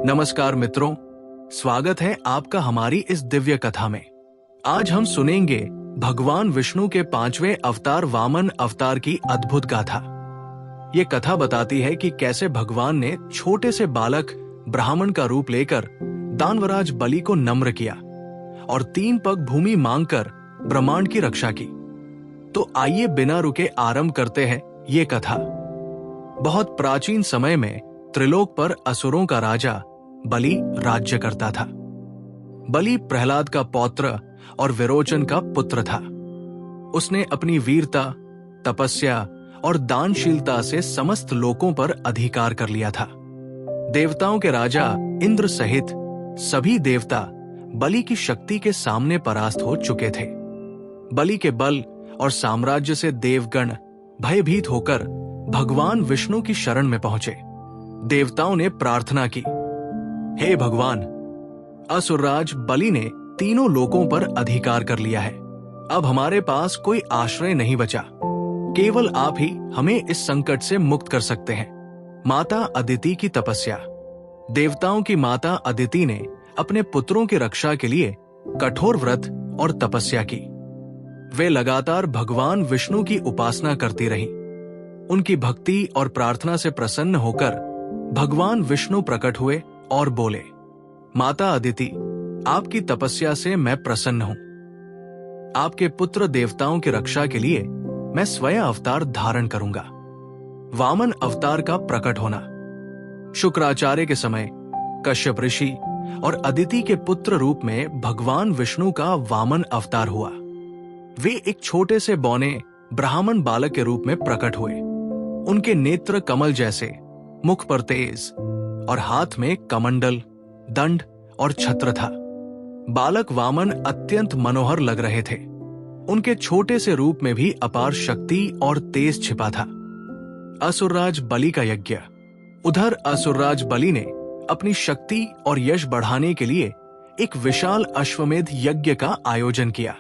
नमस्कार मित्रों, स्वागत है आपका हमारी इस दिव्य कथा में। आज हम सुनेंगे भगवान विष्णु के 5वें अवतार वामन अवतार की अद्भुत गाथा। ये कथा बताती है कि कैसे भगवान ने छोटे से बालक ब्राह्मण का रूप लेकर दानवराज बलि को नम्र किया और 3 पग भूमि मांगकर ब्रह्मांड की रक्षा की। तो आइए बिना रुके आरंभ करते हैं ये कथा। बहुत प्राचीन समय में त्रिलोक पर असुरों का राजा बलि राज्य करता था। बलि प्रहलाद का पौत्र और विरोचन का पुत्र था। उसने अपनी वीरता, तपस्या और दानशीलता से समस्त लोकों पर अधिकार कर लिया था। देवताओं के राजा इंद्र सहित सभी देवता बलि की शक्ति के सामने परास्त हो चुके थे। बलि के बल और साम्राज्य से देवगण भयभीत होकर भगवान विष्णु की शरण में पहुंचे। देवताओं ने प्रार्थना की, हे भगवान, असुरराज बलि ने तीनों लोकों पर अधिकार कर लिया है। अब हमारे पास कोई आश्रय नहीं बचा। केवल आप ही हमें इस संकट से मुक्त कर सकते हैं। माता अदिति की तपस्या। देवताओं की माता अदिति ने अपने पुत्रों की रक्षा के लिए कठोर व्रत और तपस्या की। वे लगातार भगवान विष्णु की उपासना करती रहीं। उनकी भक्ति और प्रार्थना से प्रसन्न होकर भगवान विष्णु प्रकट हुए और बोले, माता अदिति, आपकी तपस्या से मैं प्रसन्न हूं। आपके पुत्र देवताओं की रक्षा के लिए मैं स्वयं अवतार धारण करूंगा। वामन अवतार का प्रकट होना। शुक्राचार्य के समय कश्यप ऋषि और अदिति के पुत्र रूप में भगवान विष्णु का वामन अवतार हुआ। वे एक छोटे से बौने ब्राह्मण बालक के रूप में प्रकट हुए। उनके नेत्र कमल जैसे, मुख पर तेज और हाथ में कमंडल, दंड और छत्र था। बालक वामन अत्यंत मनोहर लग रहे थे। उनके छोटे से रूप में भी अपार शक्ति और तेज छिपा था। असुरराज बलि का यज्ञ। उधर असुरराज बलि ने अपनी शक्ति और यश बढ़ाने के लिए एक विशाल अश्वमेध यज्ञ का आयोजन किया।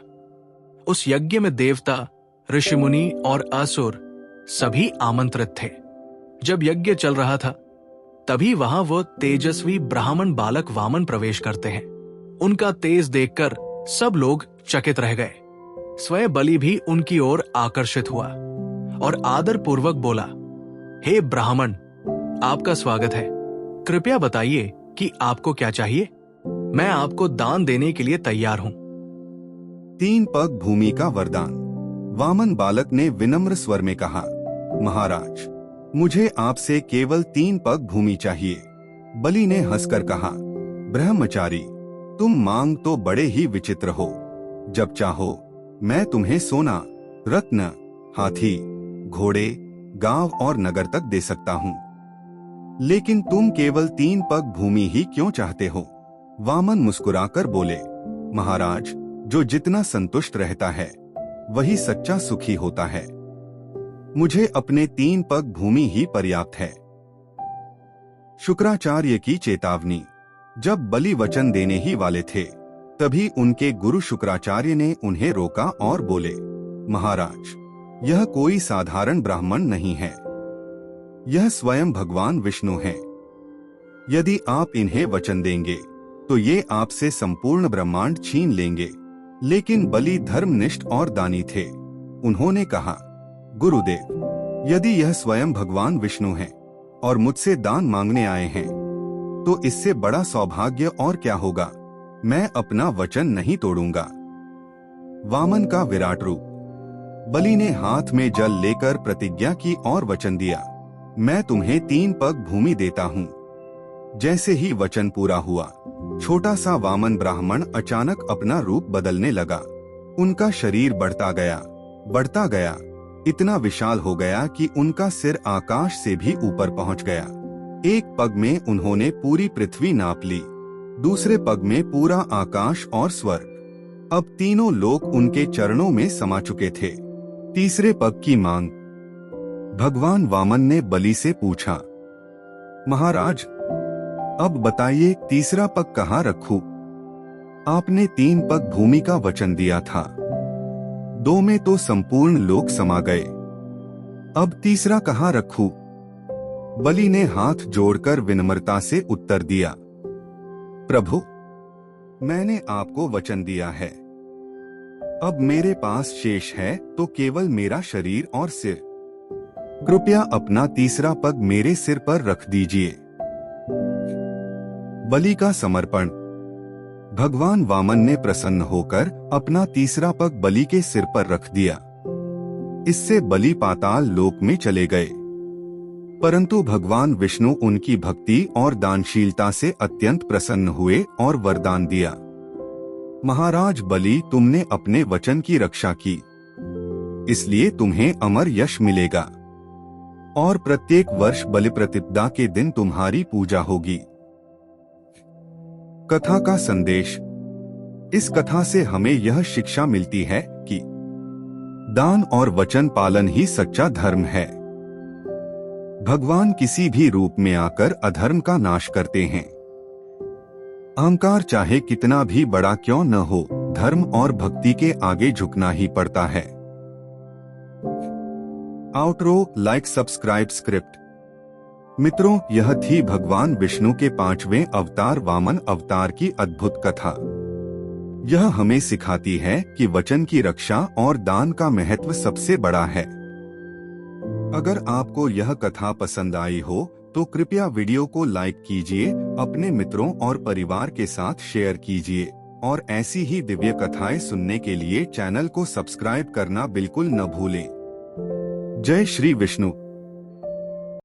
उस यज्ञ में देवता, ऋषिमुनि और असुर सभी आमंत्रित थे। जब यज्ञ चल रहा था तभी वहां वो तेजस्वी ब्राह्मण बालक वामन प्रवेश करते हैं। उनका तेज देखकर सब लोग चकित रह गए। स्वयं बलि भी उनकी ओर आकर्षित हुआ और आदर पूर्वक बोला, हे ब्राह्मण, आपका स्वागत है। कृपया बताइए कि आपको क्या चाहिए। मैं आपको दान देने के लिए तैयार हूं। 3 पग भूमि का वरदान। वामन बालक ने विनम्र स्वर में कहा, महाराज, मुझे आपसे केवल 3 पग भूमि चाहिए। बलि ने हंसकर कहा, ब्रह्मचारी, तुम मांग तो बड़े ही विचित्र हो। जब चाहो मैं तुम्हें सोना, रत्न, हाथी, घोड़े, गांव और नगर तक दे सकता हूँ। लेकिन तुम केवल 3 पग भूमि ही क्यों चाहते हो? वामन मुस्कुराकर बोले, महाराज, जो जितना संतुष्ट रहता है वही सच्चा सुखी होता है। मुझे अपने 3 पग भूमि ही पर्याप्त है। शुक्राचार्य की चेतावनी। जब बलि वचन देने ही वाले थे तभी उनके गुरु शुक्राचार्य ने उन्हें रोका और बोले, महाराज, यह कोई साधारण ब्राह्मण नहीं है। यह स्वयं भगवान विष्णु हैं। यदि आप इन्हें वचन देंगे तो ये आपसे संपूर्ण ब्रह्मांड छीन लेंगे। लेकिन बलि धर्मनिष्ठ और दानी थे। उन्होंने कहा, गुरुदेव, यदि यह स्वयं भगवान विष्णु हैं और मुझसे दान मांगने आए हैं तो इससे बड़ा सौभाग्य और क्या होगा। मैं अपना वचन नहीं तोड़ूंगा। वामन का विराट रूप। बलि ने हाथ में जल लेकर प्रतिज्ञा की और वचन दिया, मैं तुम्हें 3 पग भूमि देता हूँ। जैसे ही वचन पूरा हुआ, छोटा सा वामन ब्राह्मण अचानक अपना रूप बदलने लगा। उनका शरीर बढ़ता गया, इतना विशाल हो गया कि उनका सिर आकाश से भी ऊपर पहुंच गया। एक पग में उन्होंने पूरी पृथ्वी नाप ली, दूसरे पग में पूरा आकाश और स्वर्ग। अब तीनों लोक उनके चरणों में समा चुके थे। तीसरे पग की मांग। भगवान वामन ने बलि से पूछा, महाराज, अब बताइए तीसरा पग कहाँ रखूं? आपने 3 पग भूमि का वचन दिया था। 2 में तो संपूर्ण लोक समा गए। अब तीसरा कहाँ रखूं? बलि ने हाथ जोड़कर विनम्रता से उत्तर दिया, प्रभु, मैंने आपको वचन दिया है। अब मेरे पास शेष है तो केवल मेरा शरीर और सिर। कृपया अपना तीसरा पग मेरे सिर पर रख दीजिए। बलि का समर्पण। भगवान वामन ने प्रसन्न होकर अपना तीसरा पग बलि के सिर पर रख दिया। इससे बलि पाताल लोक में चले गए। परंतु भगवान विष्णु उनकी भक्ति और दानशीलता से अत्यंत प्रसन्न हुए और वरदान दिया। महाराज बलि, तुमने अपने वचन की रक्षा की, इसलिए तुम्हें अमर यश मिलेगा और प्रत्येक वर्ष बलि प्रतिपदा के दिन तुम्हारी पूजा होगी। कथा का संदेश। इस कथा से हमें यह शिक्षा मिलती है कि दान और वचन पालन ही सच्चा धर्म है। भगवान किसी भी रूप में आकर अधर्म का नाश करते हैं। अहंकार चाहे कितना भी बड़ा क्यों न हो, धर्म और भक्ति के आगे झुकना ही पड़ता है। Outro, like, subscribe, script. मित्रों, यह थी भगवान विष्णु के 5वें अवतार वामन अवतार की अद्भुत कथा। यह हमें सिखाती है कि वचन की रक्षा और दान का महत्व सबसे बड़ा है। अगर आपको यह कथा पसंद आई हो तो कृपया वीडियो को लाइक कीजिए, अपने मित्रों और परिवार के साथ शेयर कीजिए और ऐसी ही दिव्य कथाएं सुनने के लिए चैनल को सब्सक्राइब करना बिल्कुल न भूलें। जय श्री विष्णु।